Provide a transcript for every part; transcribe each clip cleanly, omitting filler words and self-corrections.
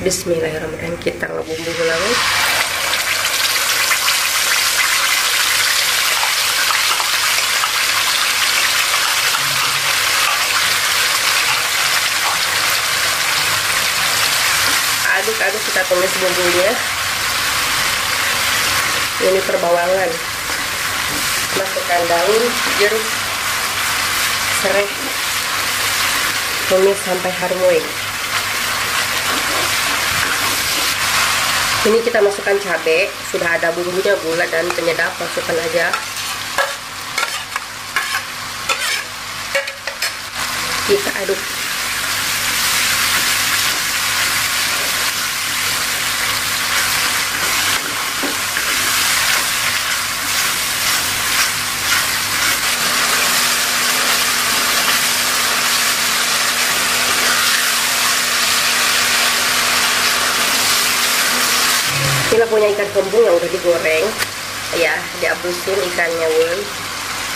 Bismillahirrahmanirrahim, kita ngebumbu dulu. Aduk-aduk, kita tumis bumbunya. Ini perbawangan, masukkan daun, jeruk, serai, tumis sampai harmoni. Ini kita masukkan cabai, sudah ada bumbunya, gula dan penyedap, masukkan aja. Kita aduk. Kita punya ikan kembung yang udah digoreng ya, dihabisin ikannya.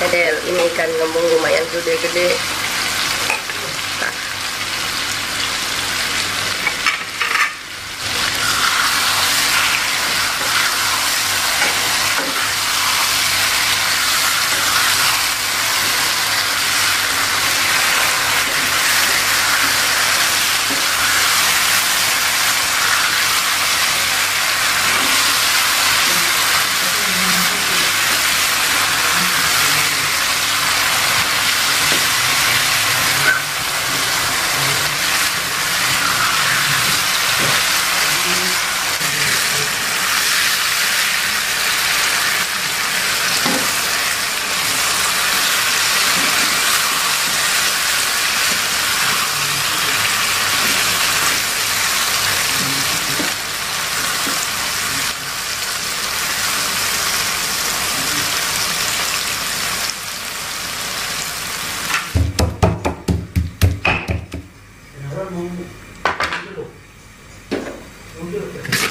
Ada ini ikan kembung lumayan gede-gede. Nah.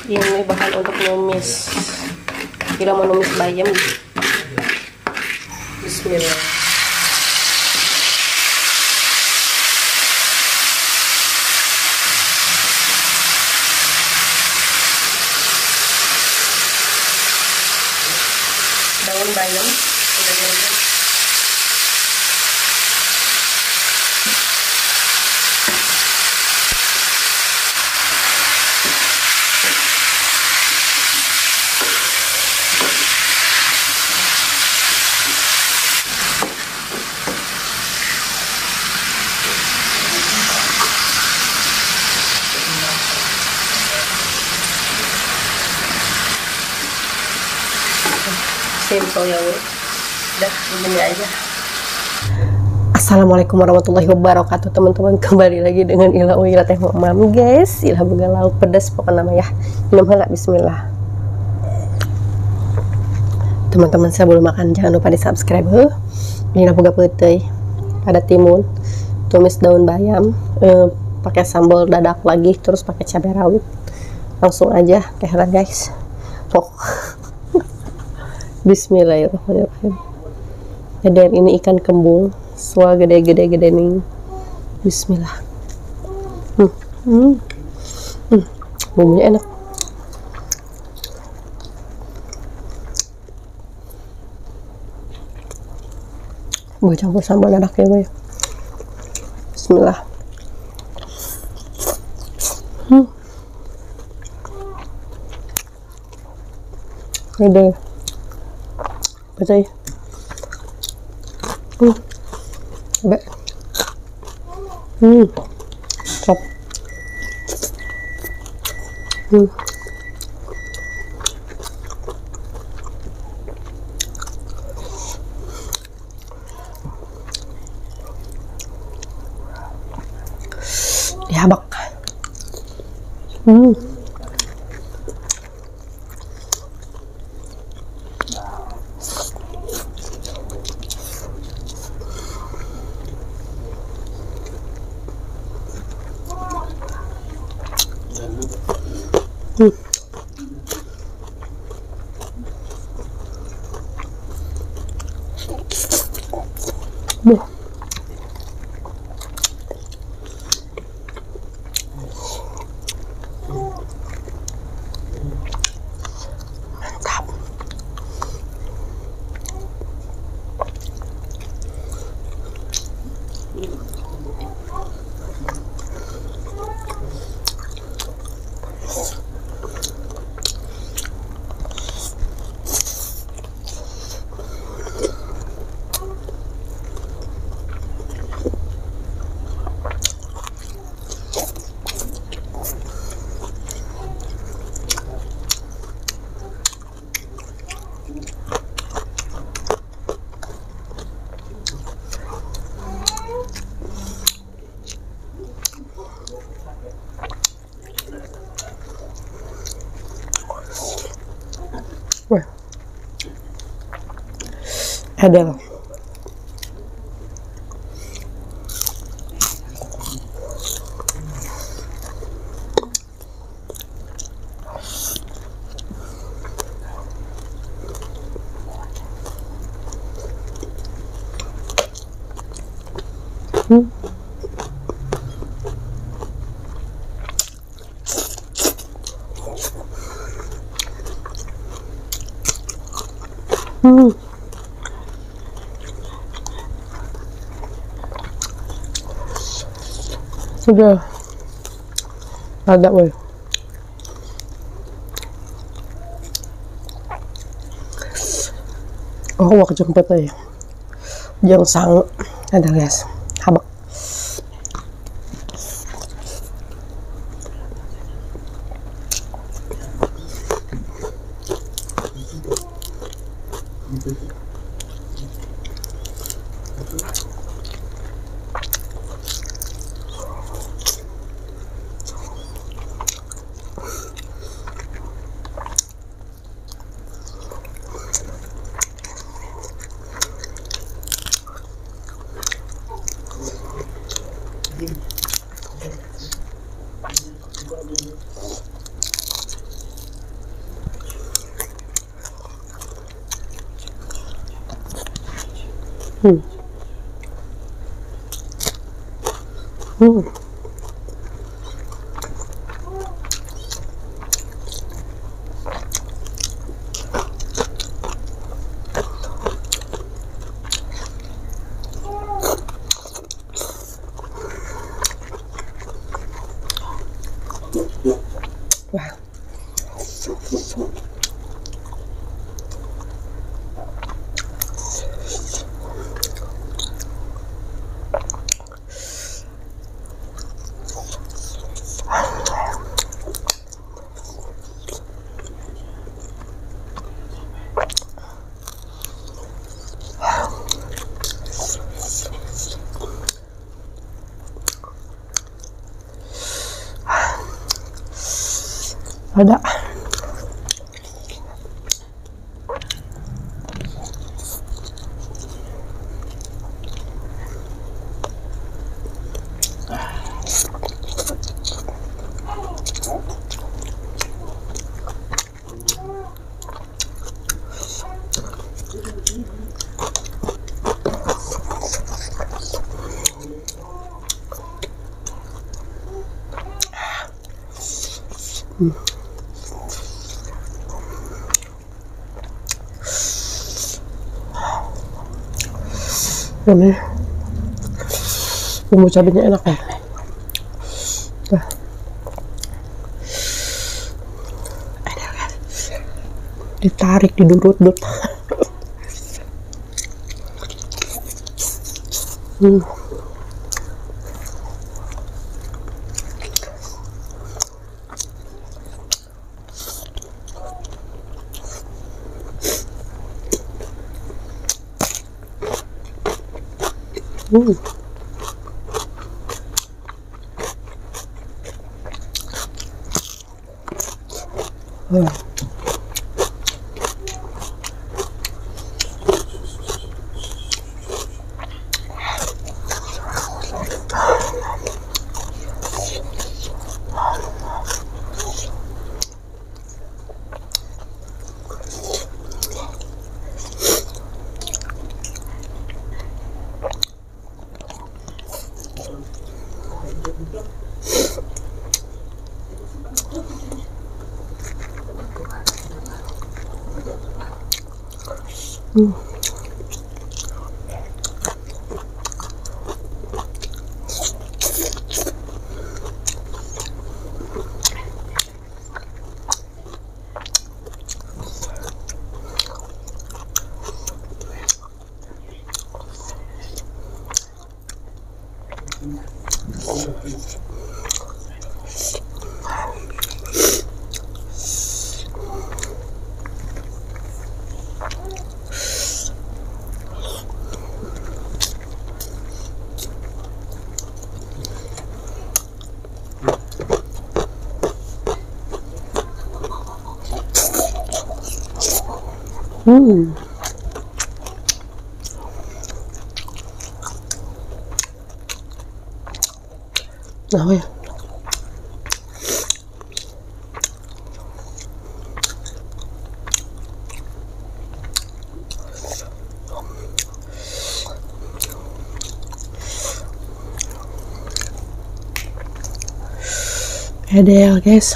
Ini bahan untuk numis. Kita mau numis bayam. Bismillah. Daun bayam udah direbus. Simple ya, udah begini aja. Assalamualaikum warahmatullahi wabarakatuh, teman-teman. Kembali lagi dengan Ila Uila Teh Mam, guys. Ila boga lauk pedas pokoknya nama ya. Minum heula, bismillah. Teman-teman, saya belum makan, jangan lupa di subscribe. Ini boga peuteuy, ada timun, tumis daun bayam, pakai sambal dadak lagi, terus pakai cabai rawit. Langsung aja kehelan, guys. Bismillahirrahmanirrahim. Dan ini ikan kembung, suah gede-gede nih. Bismillah. Bumbunya enak. Gue campur sambal dadak ya, boy. Bismillah. Gede. Betul. Coba. Top. Dihabak. Ada. Hmm. Hmm. Sudah ada weh. Oh, wak jemput ya. Jeng sang ada guys. Habak. Hmm. Hmm. Wah. Ada. Ini bumbu cabenya enak ya. Nah. Ditarik, didurut-dut. Hmm. Nah, ya. Ideal, guys.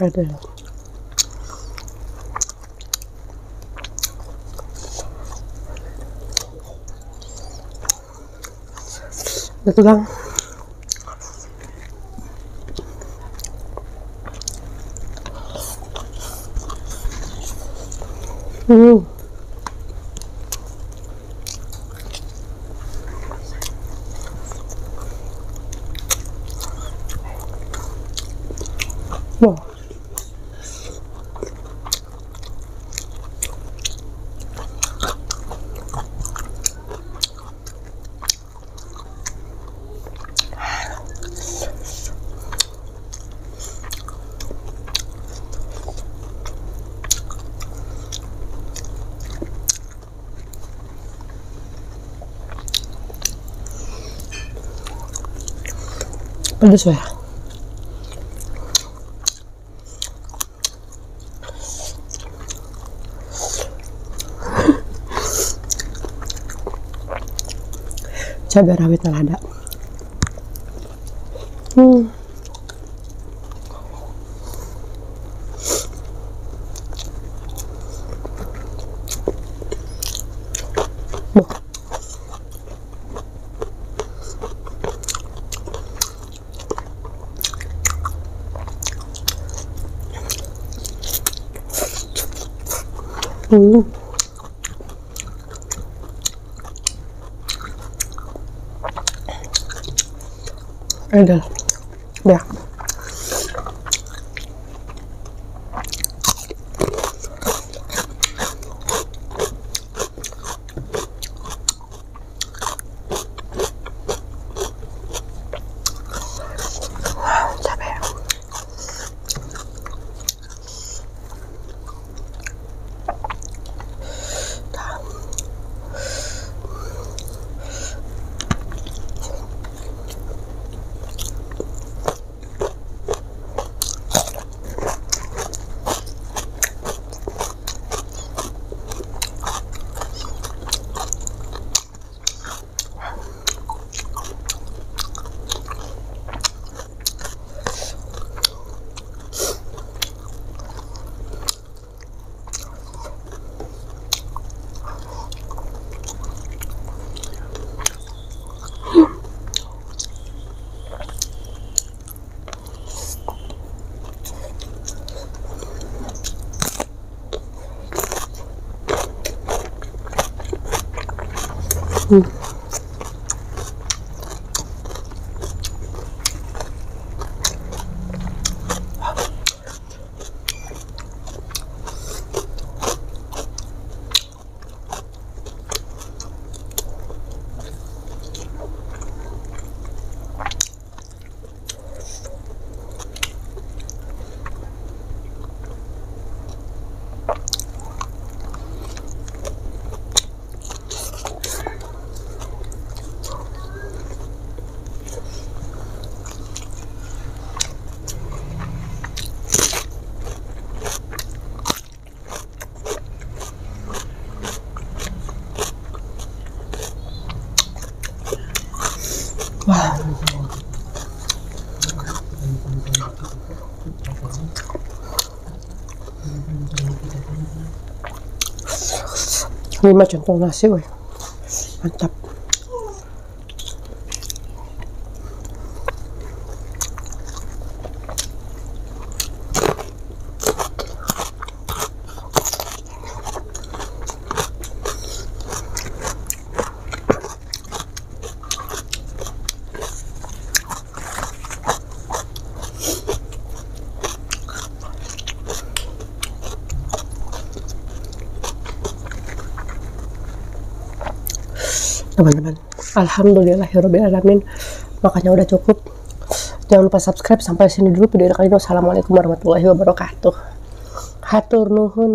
Ada. Betul bang. Hmm. Wah. Pedes ya. Cabai rawit lada. Ada. Ya. Ini mah centong nasi, weh. Mantap. Teman-teman, alhamdulillahirobbilalamin, makanya udah cukup. Jangan lupa subscribe. Sampai sini dulu video kali ini. Wassalamualaikum warahmatullahi wabarakatuh. Hatur nuhun.